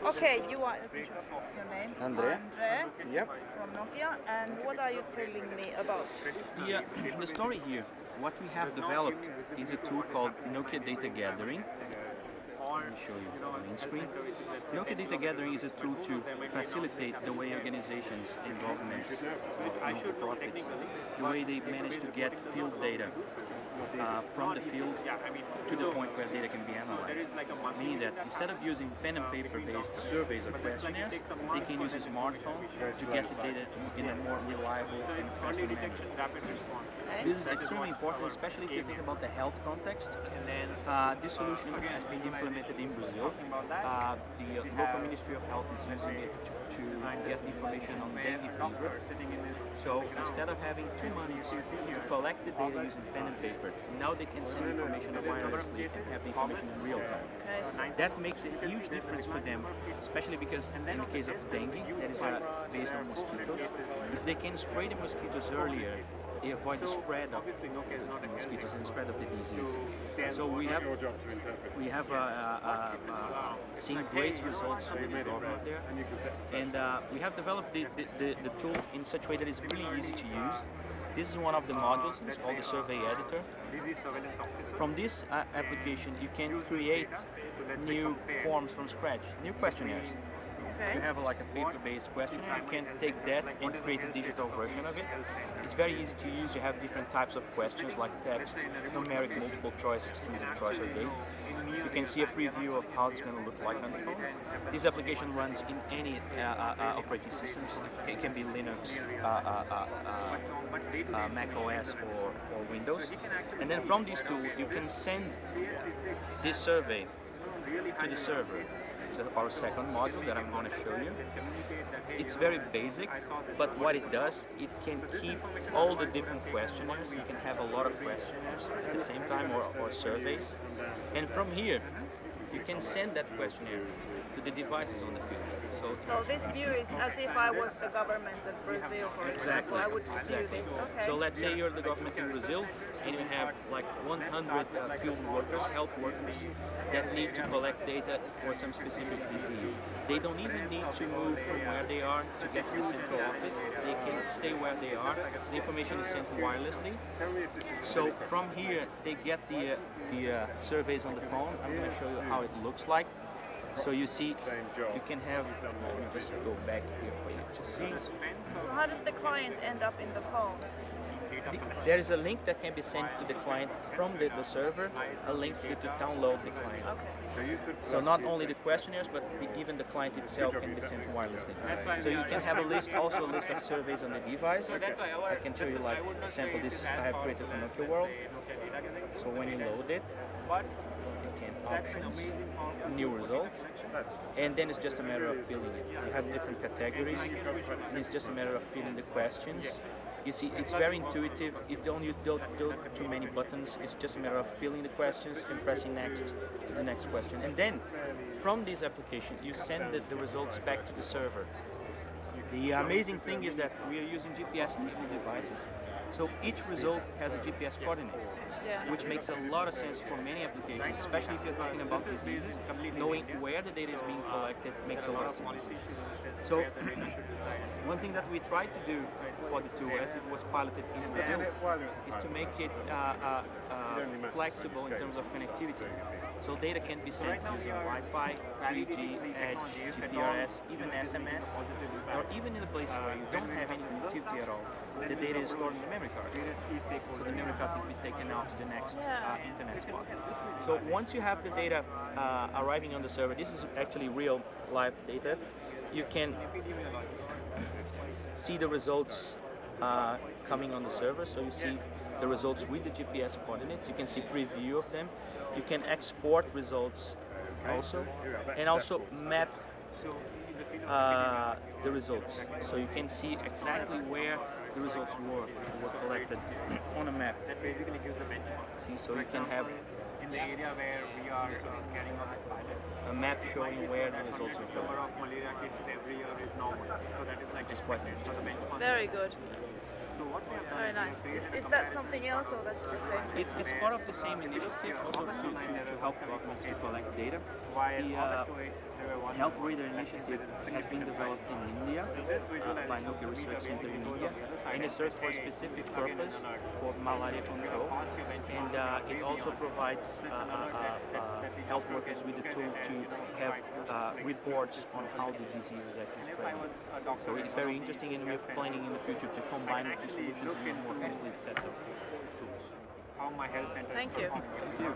Okay, you are your name? Andre. Andre Yep. from Nokia. And what are you telling me about? The story here, what we have developed is a tool called Nokia Data Gathering. Let me show you the main screen. Nokia Data Gathering is a tool to facilitate the way organizations and governments, non-profits, the way they manage to get field data from the field to the point where data can be analyzed. Meaning that instead of using pen and paper based surveys or questionnaires, they can use a smartphone to get the data in a more reliable and faster manner. This is extremely important, especially if you think about the health context. This solution has been implemented in Brazil. The local Ministry of Health is using it to get information on dengue fever. So instead of having 2 months to collect the data using pen and paper, now they can send information wirelessly and have the information in real time. That makes a huge difference for them, especially because in the case of dengue, that is based on mosquitoes. If they can spray the mosquitoes earlier, they avoid the spread of the mosquitoes and the spread of the disease. So we have seen great results with the government there, and we have developed the tool in such a way that it's really easy to use. This is one of the modules. It's called the Survey Editor. From this application, you can create new forms from scratch, new questionnaires. If you have like a paper-based questionnaire, you can take that and create a digital version of it. It's very easy to use. You have different types of questions like text, numeric, multiple choice, exclusive choice, or date. You can see a preview of how it's going to look like on the phone. This application runs in any operating systems. It can be Linux, Mac OS, or Windows. And then from this tool, you can send this survey to the server. It's our second module that I'm going to show you. It's very basic, but what it does, it can keep all the different questionnaires. You can have a lot of questionnaires at the same time, or surveys. And from here, you can send that questionnaire to the devices on the field. So this view is as if I was the government of Brazil, for example. I would do this. Okay. So let's say you're the government in Brazil, and you have like 100 field workers, health workers, that need to collect data for some specific disease. They don't even need to move from where they are to get to the central office. They can stay where they are. The information is sent wirelessly. So from here, they get the surveys on the phone. I'm going to show you how it looks like. So you see, you can have, let me just go back here for you to see. So how does the client end up in the phone? There is a link that can be sent to the client from the server, a link for you to download the client. Okay. So not only the questionnaires, but even the client itself can be sent wirelessly. So you can have a list, also a list of surveys on the device. I can show you like a sample this I have created for Nokia World. So when you load it, you can options, new results, and then it's just a matter of filling it. You have different categories, and it's just a matter of filling the questions. You see, it's very intuitive. You don't do too many buttons. It's just a matter of filling the questions and pressing next to the next question. And then, from this application, you send the results back to the server. The amazing thing is that we are using GPS-enabled devices. So each result has a GPS coordinate, which makes a lot of sense for many applications, especially if you're talking about diseases. Knowing where the data is being collected makes a lot of sense. So one thing that we tried to do for the tool, as it was piloted in Brazil, is to make it flexible in terms of connectivity. So data can be sent using Wi-Fi, 3G, Edge, GPRS, even SMS, or even in a place where you don't have any connectivity at all. The data is stored in the memory card. So the memory card can be taken out to the next internet spot. So once you have the data arriving on the server, this is actually real live data. You can see the results coming on the server. So you see the results with the GPS coordinates. You can see preview of them. You can export results also, and also map the results. So you can see exactly where the results were collected on a map. That basically gives the benchmark. See, so you can have in the area where we are carrying out this pilot, a map showing where the results were the number collected. of malaria cases every year is normal. So that is like Just quite expected. So the benchmark. Very good. Very nice. Is that something else or that's the same? It's part of the same initiative also to help governments to collect data. The Health Radar Initiative has been developed in India by Nokia Research Center in India, and it serves for a specific purpose for malaria control. And it also provides health workers with the tool to have reports on how the disease is actually spreading. So it's very interesting, and we're planning in the future to combine the two solutions in a more complete set of tools. How my health center. Thank you. Thank you.